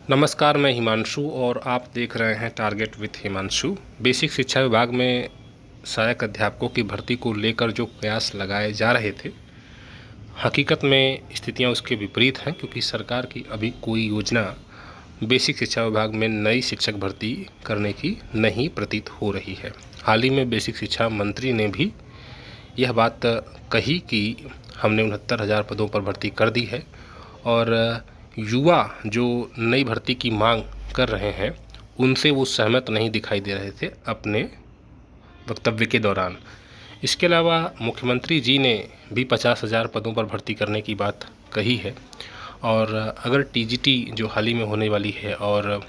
नमस्कार, मैं हिमांशु और आप देख रहे हैं टारगेट विथ हिमांशु। बेसिक शिक्षा विभाग में सहायक अध्यापकों की भर्ती को लेकर जो प्रयास लगाए जा रहे थे, हकीकत में स्थितियां उसके विपरीत हैं, क्योंकि सरकार की अभी कोई योजना बेसिक शिक्षा विभाग में नई शिक्षक भर्ती करने की नहीं प्रतीत हो रही है। हाल ही में बेसिक शिक्षा मंत्री ने भी यह बात कही कि हमने 69,000 पदों पर भर्ती कर दी है और युवा जो नई भर्ती की मांग कर रहे हैं उनसे वो सहमत नहीं दिखाई दे रहे थे अपने वक्तव्य के दौरान। इसके अलावा मुख्यमंत्री जी ने भी 50,000 पदों पर भर्ती करने की बात कही है और अगर टीजीटी जो हाल ही में होने वाली है और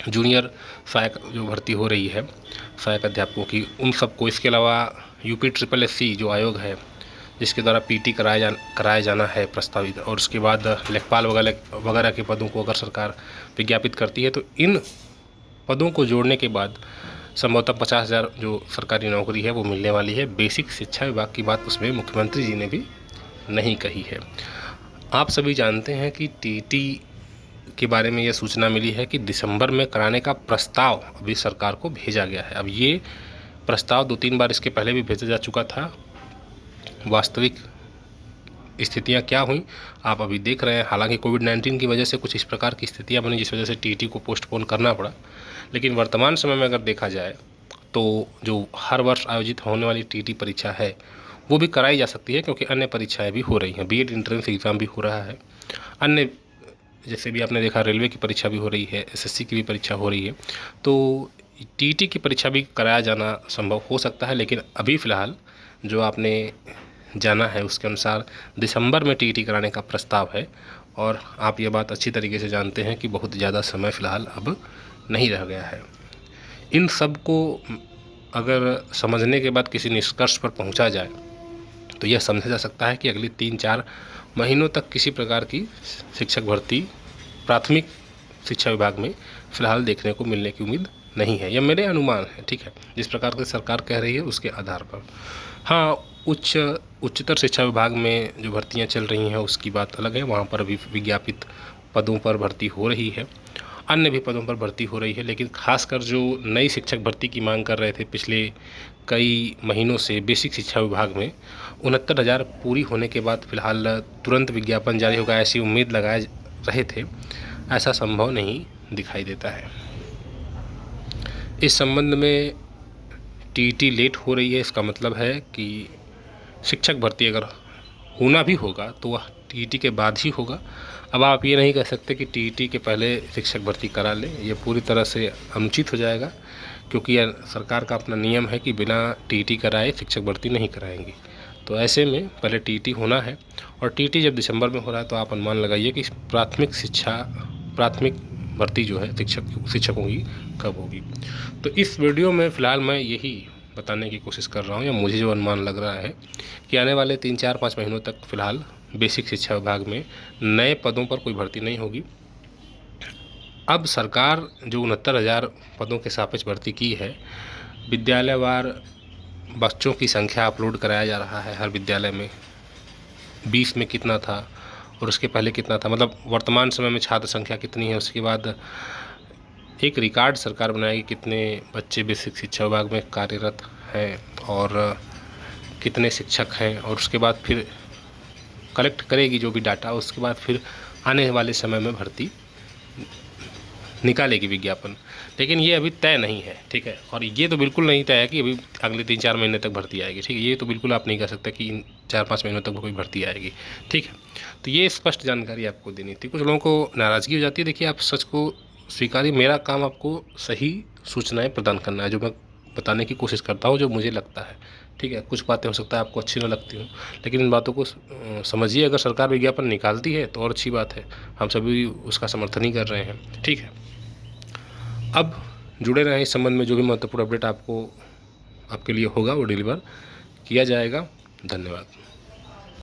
जूनियर सहायक जो भर्ती हो रही है सहायक अध्यापकों की, उन सबको, इसके अलावा यूपी SSSC जो आयोग है जिसके द्वारा पीटी कराया जाना है प्रस्तावित, और उसके बाद लेखपाल वगैरह के पदों को अगर सरकार विज्ञापित करती है तो इन पदों को जोड़ने के बाद संभवतः 50,000 जो सरकारी नौकरी है वो मिलने वाली है। बेसिक शिक्षा विभाग की बात उसमें मुख्यमंत्री जी ने भी नहीं कही है। आप सभी जानते हैं कि टीटी के बारे में यह सूचना मिली है कि दिसंबर में कराने का प्रस्ताव अभी सरकार को भेजा गया है। अब ये प्रस्ताव 2-3 बार इसके पहले भी भेजा जा चुका था। वास्तविक स्थितियां क्या हुई आप अभी देख रहे हैं। हालांकि कोविड-19 की वजह से कुछ इस प्रकार की स्थितियां बनी जिस वजह से टीटी को पोस्टपोन करना पड़ा, लेकिन वर्तमान समय में अगर देखा जाए तो जो हर वर्ष आयोजित होने वाली टीटी परीक्षा है वो भी कराई जा सकती है, क्योंकि अन्य परीक्षाएं भी हो रही हैं। बीएड एंट्रेंस एग्ज़ाम भी हो रहा है, अन्य जैसे भी आपने देखा रेलवे की परीक्षा भी हो रही है, एसएससी की भी परीक्षा हो रही है, तो टीटी की परीक्षा भी कराया जाना संभव हो सकता है। लेकिन अभी फ़िलहाल जो आपने जाना है उसके अनुसार दिसंबर में टीटी कराने का प्रस्ताव है और आप ये बात अच्छी तरीके से जानते हैं कि बहुत ज़्यादा समय फ़िलहाल अब नहीं रह गया है। इन सब को अगर समझने के बाद किसी निष्कर्ष पर पहुंचा जाए तो यह समझा जा सकता है कि अगले 3-4 महीनों तक किसी प्रकार की शिक्षक भर्ती प्राथमिक शिक्षा विभाग में फ़िलहाल देखने को मिलने की उम्मीद नहीं है। यह मेरे अनुमान है, ठीक है, जिस प्रकार से सरकार कह रही है उसके आधार पर। हाँ, उच्चतर शिक्षा विभाग में जो भर्तियां चल रही हैं उसकी बात अलग है, वहाँ पर भी विज्ञापित पदों पर भर्ती हो रही है, अन्य भी पदों पर भर्ती हो रही है। लेकिन खासकर जो नई शिक्षक भर्ती की मांग कर रहे थे पिछले कई महीनों से बेसिक शिक्षा विभाग में, 69,000 पूरी होने के बाद फ़िलहाल तुरंत विज्ञापन जारी होगा ऐसी उम्मीद लगाए रहे थे, ऐसा संभव नहीं दिखाई देता है। इस संबंध में टीटी लेट हो रही है, इसका मतलब है कि शिक्षक भर्ती अगर होना भी होगा तो वह टीटी के बाद ही होगा। अब आप ये नहीं कह सकते कि टीटी के पहले शिक्षक भर्ती करा लें, ये पूरी तरह से अनुचित हो जाएगा, क्योंकि यह सरकार का अपना नियम है कि बिना टीटी कराए शिक्षक भर्ती नहीं कराएंगी। तो ऐसे में पहले टीटी होना है, और टीटी जब दिसंबर में हो रहा है तो आप अनुमान लगाइए कि प्राथमिक भर्ती जो है शिक्षकों की कब होगी। तो इस वीडियो में फ़िलहाल मैं यही बताने की कोशिश कर रहा हूँ, या मुझे जो अनुमान लग रहा है कि आने वाले 3-4-5 महीनों तक फ़िलहाल बेसिक शिक्षा विभाग में नए पदों पर कोई भर्ती नहीं होगी। अब सरकार जो 69,000 पदों के सापेक्ष भर्ती की है, विद्यालयवार बच्चों की संख्या अपलोड कराया जा रहा है हर विद्यालय में, 20 में कितना था और उसके पहले कितना था, मतलब वर्तमान समय में छात्र संख्या कितनी है, उसके बाद एक रिकॉर्ड सरकार बनाएगी कितने बच्चे बेसिक शिक्षा विभाग में कार्यरत हैं और कितने शिक्षक हैं, और उसके बाद फिर कलेक्ट करेगी जो भी डाटा, उसके बाद फिर आने वाले समय में भर्ती निकालेगी विज्ञापन। लेकिन ये अभी तय नहीं है, ठीक है, और ये तो बिल्कुल नहीं तय है कि अभी अगले 3-4 महीने तक भर्ती आएगी, ठीक है, ये तो बिल्कुल आप नहीं कह सकते कि इन 4-5 महीनों तक कोई भर्ती आएगी, ठीक है। तो ये स्पष्ट जानकारी आपको देनी थी। कुछ लोगों को नाराज़गी हो जाती है, देखिए आप सच को स्वीकारिए, मेरा काम आपको सही सूचनाएं प्रदान करना है, जो मैं बताने की कोशिश करता हूँ, जो मुझे लगता है, ठीक है। कुछ बातें हो सकता है आपको अच्छी न लगती हों, लेकिन इन बातों को समझिए। अगर सरकार विज्ञापन निकालती है तो और अच्छी बात है, हम सभी उसका समर्थन ही कर रहे हैं, ठीक है। अब जुड़े रहें इस संबंध में, जो भी महत्वपूर्ण अपडेट आपके लिए होगा वो डिलीवर किया जाएगा। धन्यवाद।